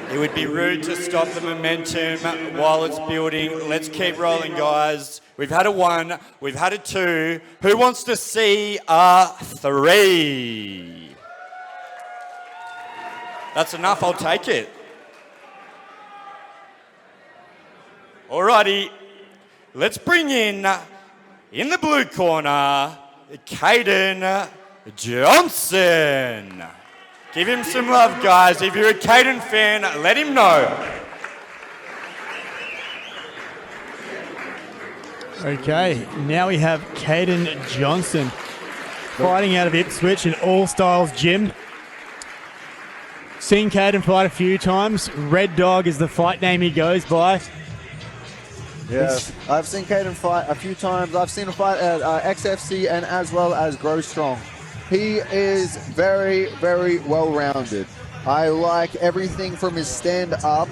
It would be rude to stop the momentum while it's building. Let's keep rolling, guys. We've had a 1, we've had a 2. Who wants to see a 3? That's enough, I'll take it. Alrighty, let's bring in the blue corner, Kaiden Johnston. Give him some love, guys. If you're a Kaiden fan, let him know. Okay, now we have Kaiden Johnston fighting out of Ipswich in All Styles Gym. Seen Kaiden fight a few times. Red Dog is the fight name he goes by. Yeah, I've seen Kaiden fight a few times. I've seen him fight at XFC and as well as Grow Strong. He is very, very well-rounded. I like everything from his stand-up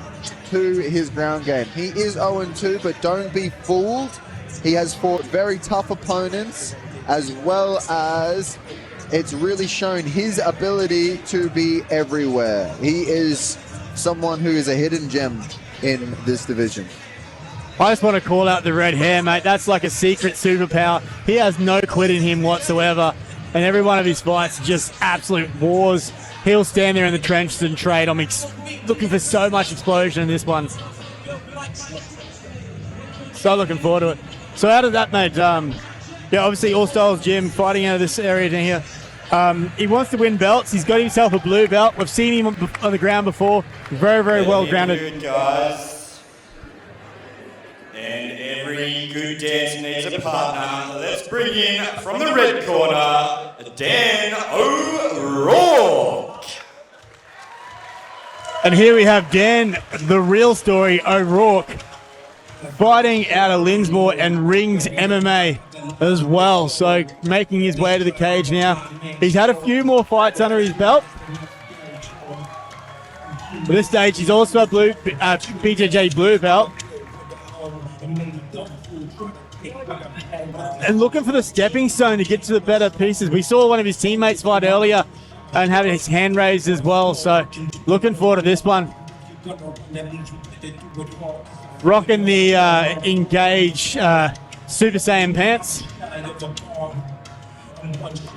to his ground game. He is 0-2, but don't be fooled. He has fought very tough opponents, as well as it's really shown his ability to be everywhere. He is someone who is a hidden gem in this division. I just want to call out the red hair, mate. That's like a secret superpower. He has no quit in him whatsoever. And every one of his fights just absolute wars. He'll stand there in the trenches and trade. I'm looking for so much explosion in this one. So looking forward to it. So out of that, mate, yeah, obviously All Styles Gym, fighting out of this area down here. He wants to win belts. He's got himself a blue belt. We've seen him on the ground before. Very, very well grounded. Guys. And every good dance needs a partner. Let's bring in, from the red corner, Dan O'Rourke. And here we have Dan, the real story, O'Rourke, fighting out of Linsmore and Rings MMA as well. So making his way to the cage now. He's had a few more fights under his belt. At this stage, he's also a BJJ blue belt. And looking for the stepping stone to get to the better pieces. We saw one of his teammates fight earlier and having his hand raised as well. So looking forward to this one. Rocking the Engage Super Saiyan pants.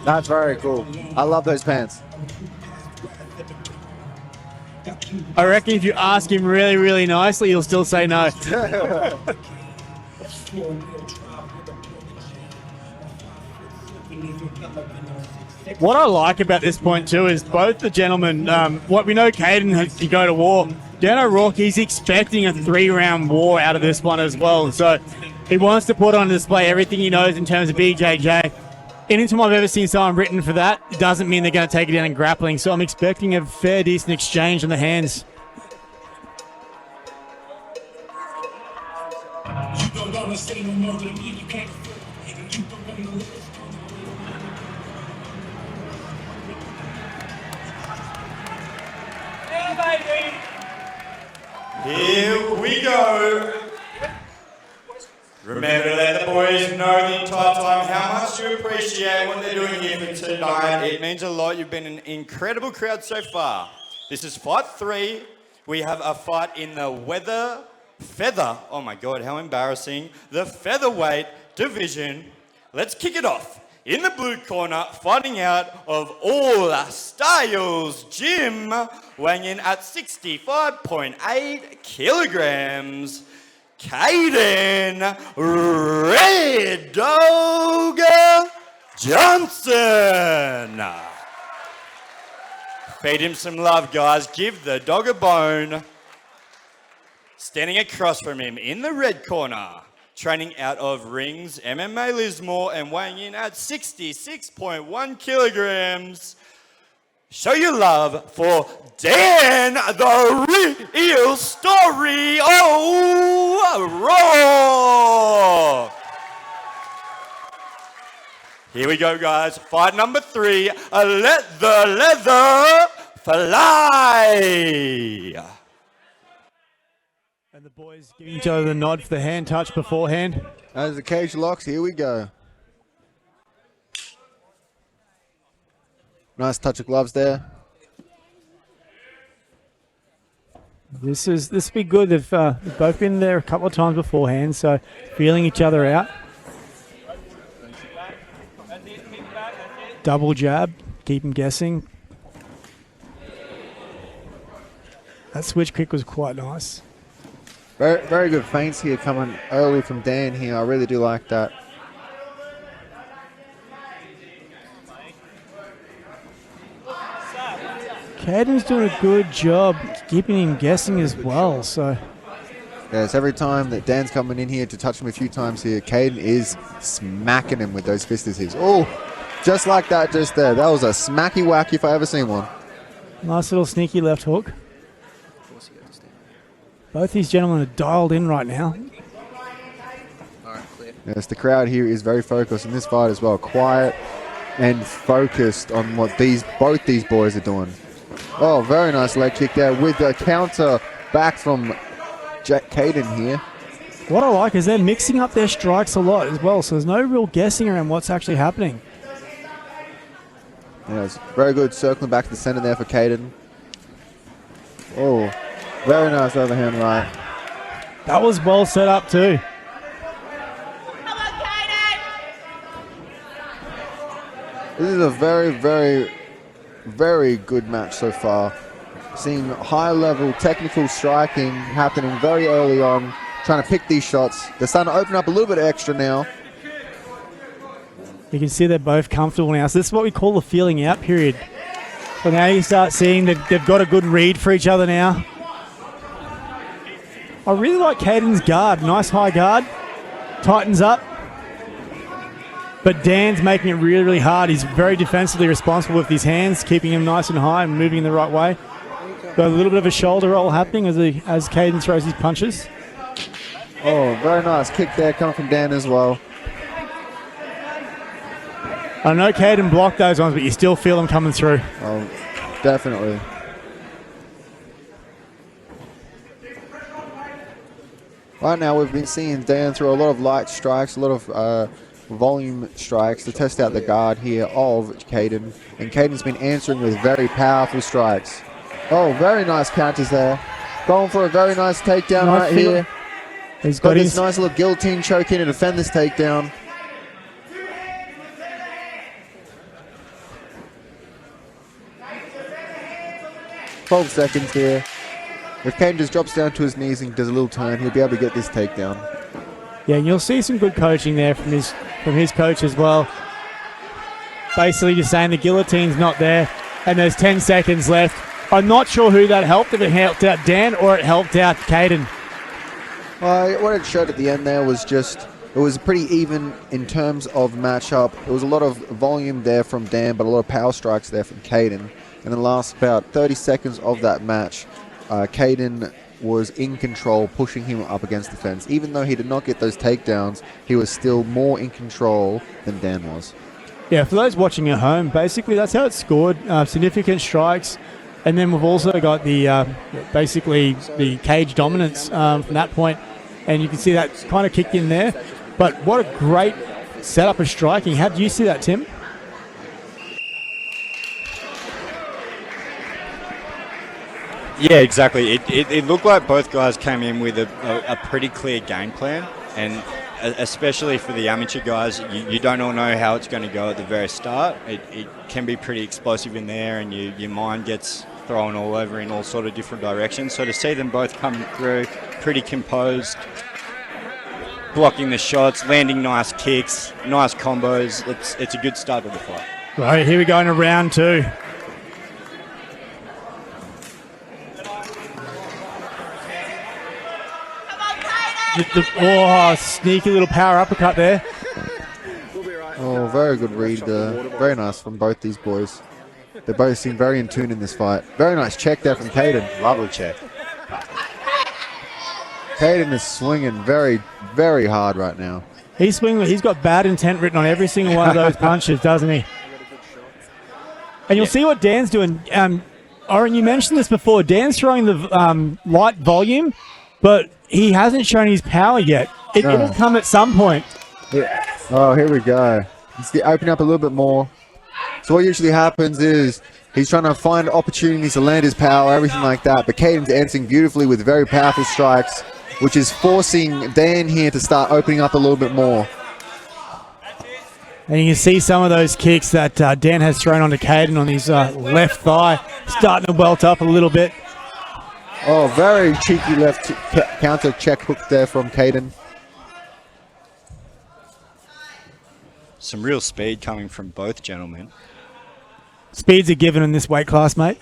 That's very cool. I love those pants. I reckon if you ask him really, really nicely, he'll still say no. What I like about this point too is both the gentlemen, what we know Kaiden has to go to war. Dan O'Rourke, he's expecting a 3-round war out of this one as well. So he wants to put on display everything he knows in terms of BJJ. Anytime I've ever seen someone written for that, it doesn't mean they're going to take it down in grappling. So I'm expecting a fair, decent exchange on the hands. Here we go. Remember to let the boys know the entire time how much you appreciate what they're doing here for tonight. It means a lot. You've been an incredible crowd so far. This is fight 3. We have a fight in the feather, oh my God, how embarrassing, the featherweight division. Let's kick it off. In the blue corner, fighting out of All Styles Gym, weighing in at 65.8 kilograms, Kaiden Red Dog Johnston. Feed him some love, guys. Give the dog a bone. Standing across from him in the red corner, training out of Rings MMA Lismore and weighing in at 66.1 kilograms. Show your love for Dan, the real story O'Rourke. Here we go, guys. Fight number 3. Let the leather fly. And the boys giving each other the nod for the hand touch beforehand. As the cage locks, here we go. Nice touch of gloves there. This will be good. They've both been there a couple of times beforehand, so feeling each other out. Double jab, keep him guessing. That switch kick was quite nice. Very, very good feints here coming early from Dan here. I really do like that. Kaiden's doing a good job keeping him guessing as well. So Yes, every time that Dan's coming in here to touch him a few times here, Kaiden is smacking him with those fist adhesives. Oh, just like that just there. That was a smacky whack if I ever seen one. nice little sneaky left hook. Both these gentlemen are dialed in right now. Yes, the crowd here is very focused in this fight as well. Quiet and focused on what both these boys are doing. Oh, very nice leg kick there with the counter back from Kaiden here. What I like is they're mixing up their strikes a lot as well, so there's no real guessing around what's actually happening. Yes, very good circling back to the center there for Kaiden. Oh, very nice overhand right. That was well set up too. This is a very, very, very good match so far. Seeing high-level technical striking happening very early on, trying to pick these shots. They're starting to open up a little bit extra now. You can see they're both comfortable now. So this is what we call the feeling out period. So now you start seeing that they've got a good read for each other now. I really like Kaiden's guard. Nice high guard. Tightens up. But Dan's making it really, really hard. He's very defensively responsible with his hands, keeping him nice and high and moving in the right way. Got a little bit of a shoulder roll happening as Kaiden throws his punches. Oh, very nice kick there coming from Dan as well. I know Kaiden blocked those ones, but you still feel them coming through. Oh, definitely. Right now we've been seeing Dan throw a lot of light strikes, a lot of volume strikes to test out the guard here of Kaiden. And Kaiden's been answering with very powerful strikes. Oh, very nice counters there. Going for a very nice takedown right here. He's got this nice little guillotine choke in to defend this takedown. "12 seconds here. If Kaiden just drops down to his knees and does a little turn, he'll be able to get this takedown." Yeah, and you'll see some good coaching there from his coach as well. Basically just saying the guillotine's not there and there's 10 seconds left. I'm not sure who that helped, if it helped out Dan or it helped out Kaiden. What it showed at the end there was just, it was pretty even in terms of matchup. There was a lot of volume there from Dan, but a lot of power strikes there from Kaiden. In the last about 30 seconds of that match, Kaiden was in control, pushing him up against the fence. Even though he did not get those takedowns, he was still more in control than Dan was. Yeah, for those watching at home, basically that's how it's scored. Significant strikes. And then we've also got the basically the cage dominance from that point. And you can see that kind of kicked in there. But what a great setup of striking. How do you see that, Tim? Yeah, exactly. It looked like both guys came in with a pretty clear game plan, and especially for the amateur guys, you don't all know how it's going to go at the very start. It can be pretty explosive in there, and your mind gets thrown all over in all sort of different directions. So to see them both come through pretty composed, blocking the shots, landing nice kicks, nice combos, it's a good start of the fight. Right, here we go into round two. Sneaky little power uppercut there. Oh, very good read. Very nice from both these boys. They both seem very in tune in this fight. Very nice check there from Kaiden. Lovely check. Kaiden is swinging very, very hard right now. He's swinging. He's got bad intent written on every single one of those punches, doesn't he? And you'll see what Dan's doing. Oren, you mentioned this before. Dan's throwing the light volume, but he hasn't shown his power yet. It'll come at some point. Yeah. Oh, here we go. Let's open up a little bit more. So what usually happens is He's trying to find opportunities to land his power, everything like that. But Kaiden's answering beautifully with very powerful strikes, which is forcing Dan here to start opening up a little bit more. And you can see some of those kicks that Dan has thrown onto Kaiden on his left thigh, starting to welt up a little bit. Oh, very cheeky left counter check hook there from Kaiden. Some real speed coming from both gentlemen. Speeds are given in this weight class, mate.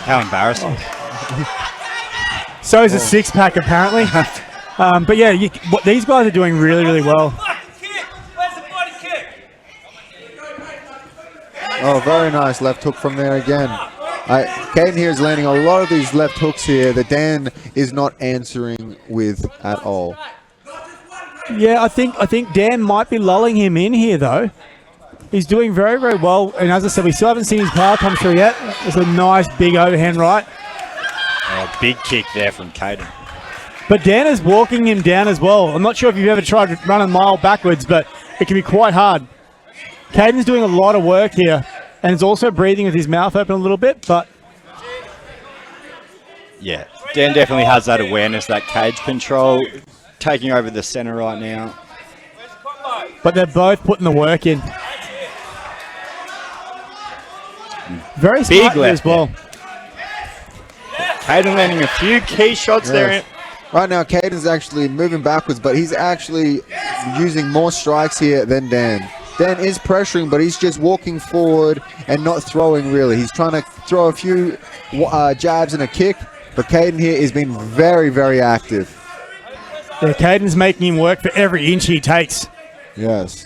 How embarrassing. So is a six-pack, apparently. But yeah, these guys are doing really, really well. Oh, very nice left hook from there again. Kaiden here is landing a lot of these left hooks here that Dan is not answering with at all. Yeah, I think Dan might be lulling him in here, though. He's doing very, very well. And as I said, we still haven't seen his power come through yet. It's a nice big overhand right. Oh, big kick there from Kaiden. But Dan is walking him down as well. I'm not sure if you've ever tried to run a mile backwards, but it can be quite hard. Kaiden's doing a lot of work here. And he's also breathing with his mouth open a little bit, but... Yeah, Dan definitely has that awareness, that cage control, taking over the center right now. But they're both putting the work in. Very smart Big left as well. Kaiden landing a few key shots there. Right now, Kaiden's actually moving backwards, but he's actually using more strikes here than Dan. Dan is pressuring, but he's just walking forward and not throwing, really. He's trying to throw a few jabs and a kick, but Kaiden here is being very, very active. Yeah, Kaiden's making him work for every inch he takes. Yes.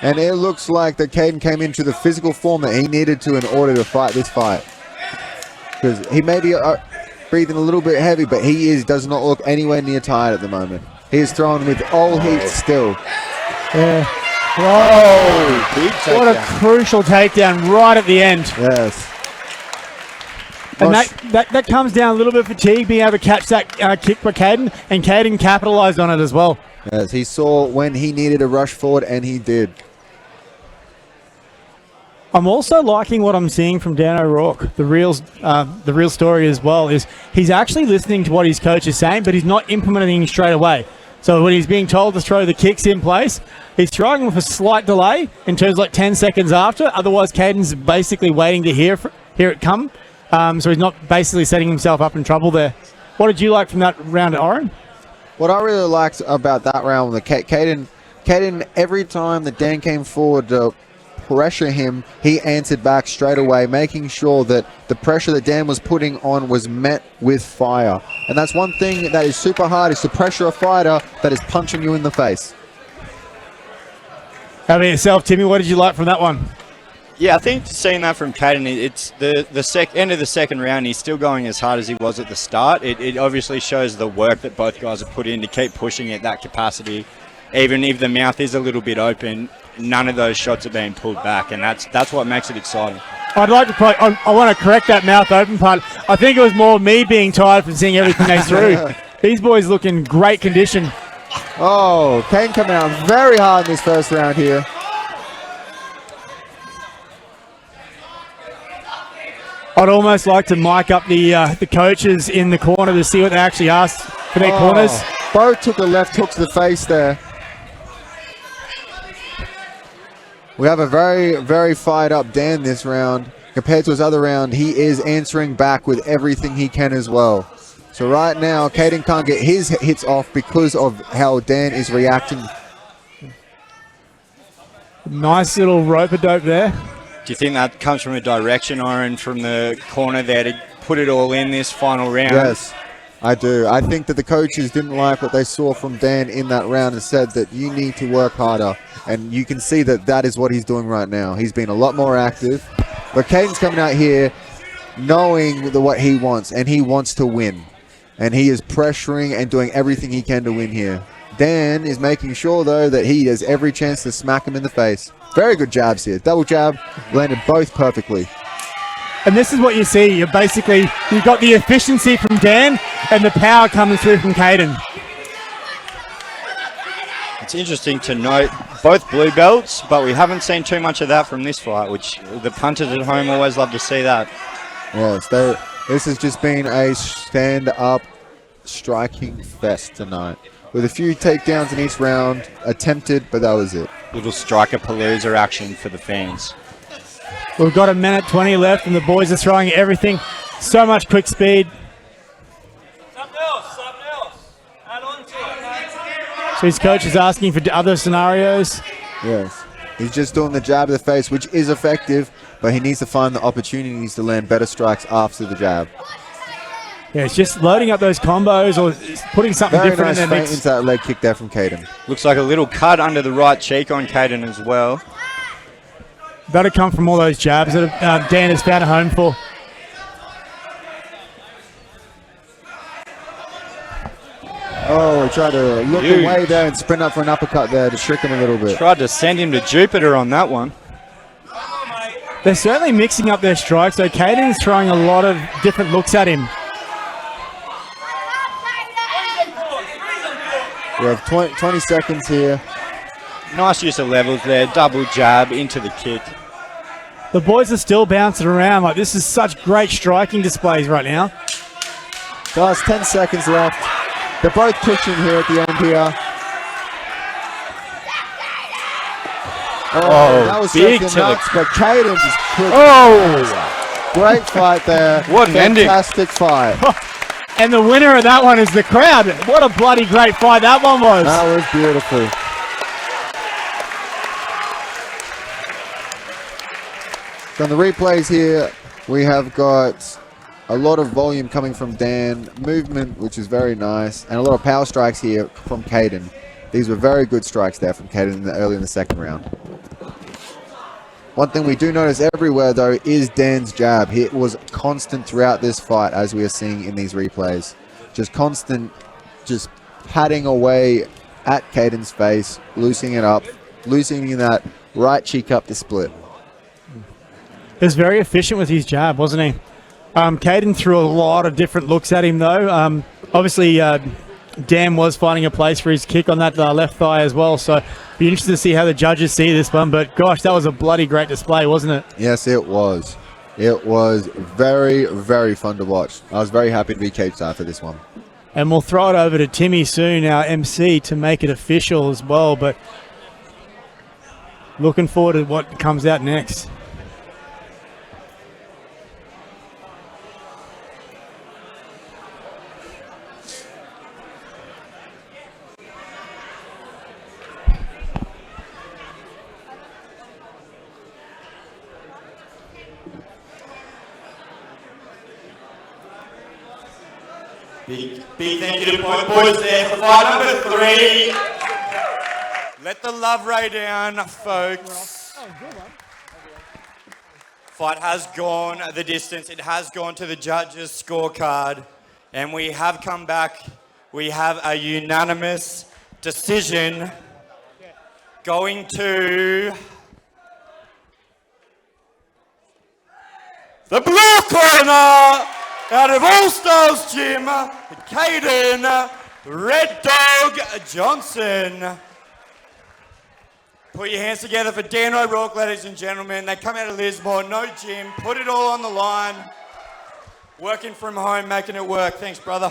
And it looks like that Kaiden came into the physical form that he needed to in order to fight this fight. Because he may be breathing a little bit heavy, but he does not look anywhere near tired at the moment. He is throwing with all heat still. Yeah. Oh, big takedown. What a crucial takedown right at the end. Yes. And that comes down a little bit of fatigue, being able to catch that kick by Kaiden, and Kaiden capitalized on it as well. Yes, he saw when he needed to rush forward, and he did. I'm also liking what I'm seeing from Dan O'Rourke. The real story as well is he's actually listening to what his coach is saying, but he's not implementing straight away. So when he's being told to throw the kicks in place, he's throwing with a slight delay in terms of like 10 seconds after. Otherwise, Kaiden's basically waiting to hear it come. So he's not basically setting himself up in trouble there. What did you like from that round, Oren? What I really liked about that round was Kaiden, every time that Dan came forward to pressure him, he answered back straight away, making sure that the pressure that Dan was putting on was met with fire. And that's one thing that is super hard, is to pressure a fighter that is punching you in the face. How about yourself, Timmy? What did you like from that one? Yeah, I think seeing that from Kaiden, it's the end of the second round. He's still going as hard as he was at the start. It obviously shows the work that both guys have put in to keep pushing at that capacity. Even if the mouth is a little bit open, none of those shots are being pulled back, and that's what makes it exciting. I'd like to I want to correct that mouth open part. I think it was more me being tired from seeing everything they threw. These boys look in great condition. Oh, Kaiden coming out very hard in this first round here. I'd almost like to mic up the coaches in the corner to see what they actually asked for their corners. Both took a left hook to the face there. We have a very, very fired up Dan this round. Compared to his other round, he is answering back with everything he can as well. So right now, Kaiden can't get his hits off because of how Dan is reacting. Nice little rope-a-dope there. Do you think that comes from a direction, Oren, from the corner there to put it all in this final round? Yes, I do. I think that the coaches didn't like what they saw from Dan in that round and said that you need to work harder. And you can see that that is what he's doing right now. He's been a lot more active. But Kaiden's coming out here knowing what he wants, and he wants to win. And he is pressuring and doing everything he can to win here. Dan is making sure, though, that he has every chance to smack him in the face. Very good jabs here. Double jab, landed both perfectly. And this is what you see. You've got the efficiency from Dan and the power coming through from Kaiden. It's interesting to note both blue belts, but we haven't seen too much of that from this fight, which the punters at home always love to see that. Yes, this has just been a stand-up striking fest tonight, with a few takedowns in each round attempted, but that was it. Little striker palooza action for the fans. We've got 1:20 left, and the boys are throwing everything. So much quick speed. Something else. Add on to it. So his coach is asking for other scenarios. Yes, he's just doing the jab to the face, which is effective, but he needs to find the opportunities to land better strikes after the jab. Yeah, it's just loading up those combos or putting something Very different nice in their feint mix. into that leg kick there from Kaiden. Looks like a little cut under the right cheek on Kaiden as well. That'll come from all those jabs that Dan has found a home for. Oh, he tried to look Huge. away there and sprint up for an uppercut there to trick him a little bit. Tried to send him to Jupiter on that one. They're certainly mixing up their strikes, so Kaiden's throwing a lot of different looks at him. We have 20 seconds here. Nice use of levels there. Double jab into the kick. The boys are still bouncing around. Like, this is such great striking displays right now. Guys, 10 seconds left. They're both pushing here at the end here. Oh, that was big second to the- nuts, but Kaiden just put Oh! great fight there. What an ending. Fantastic fight. And the winner of that one is the crowd. What a bloody great fight that one was. That was beautiful. So on the replays here, we have got a lot of volume coming from Dan, movement, which is very nice, and a lot of power strikes here from Kaiden. These were very good strikes there from Kaiden early in the second round. One thing we do notice everywhere, though, is Dan's jab. It was constant throughout this fight, as we are seeing in these replays. Just constant, just patting away at Kaiden's face, loosening it up, loosening that right cheek up to split. He was very efficient with his jab, wasn't he? Kaiden threw a lot of different looks at him, though. Obviously, Dan was finding a place for his kick on that left thigh as well, so be interested to see how the judges see this one. But gosh, that was a bloody great display, wasn't it? Yes, it was. It was very, very fun to watch. I was very happy to be cage side for this one. And we'll throw it over to Timmy soon, our MC, to make it official as well. But looking forward to what comes out next. Big thank you to both boys there for fight number 3. Let the love ray down, folks. Fight has gone the distance. It has gone to the judges' scorecard. And we have come back. We have a unanimous decision going to the blue corner. Out of All Stars Gym, Kaiden Red Dog Johnston. Put your hands together for Dan O'Rourke, ladies and gentlemen. They come out of Lismore, no gym, put it all on the line. Working from home, making it work. Thanks, brother.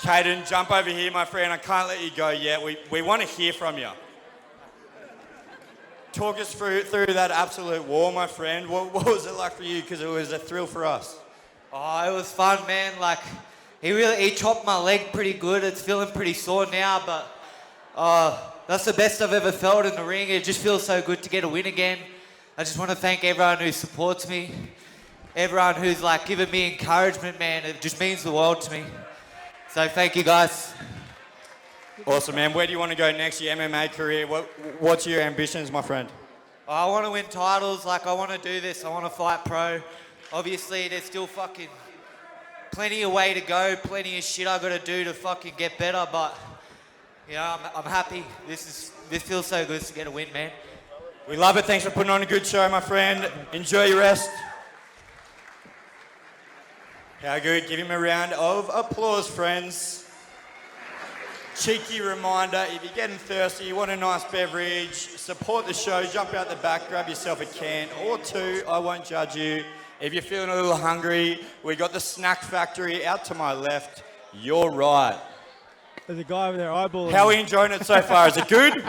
Kaiden, jump over here, my friend. I can't let you go yet. We want to hear from you. Talk us through that absolute war, my friend. What was it like for you? Because it was a thrill for us. Oh, it was fun, man. Like, he chopped my leg pretty good. It's feeling pretty sore now, but that's the best I've ever felt in the ring. It just feels so good to get a win again. I just want to thank everyone who supports me, everyone who's like giving me encouragement, man. It just means the world to me. So thank you, guys. Awesome, man. Where do you want to go next? Your MMA career? What's your ambitions, my friend? I want to win titles. Like, I want to do this. I want to fight pro. Obviously, there's still fucking plenty of way to go, plenty of shit I got to do to fucking get better. But you know, I'm happy. This feels so good to get a win, man. We love it. Thanks for putting on a good show, my friend. Enjoy your rest. How good. Give him a round of applause, friends. Cheeky reminder, if you're getting thirsty, you want a nice beverage, support the show, jump out the back, grab yourself a can or two. I won't judge you. If you're feeling a little hungry, we got the Snack Factory out to my left. You're right. There's a guy over there eyeballing. How are we enjoying it so far? Is it good?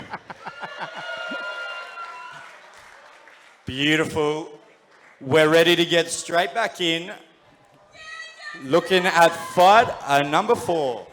Beautiful. We're ready to get straight back in. Looking at fight number 4.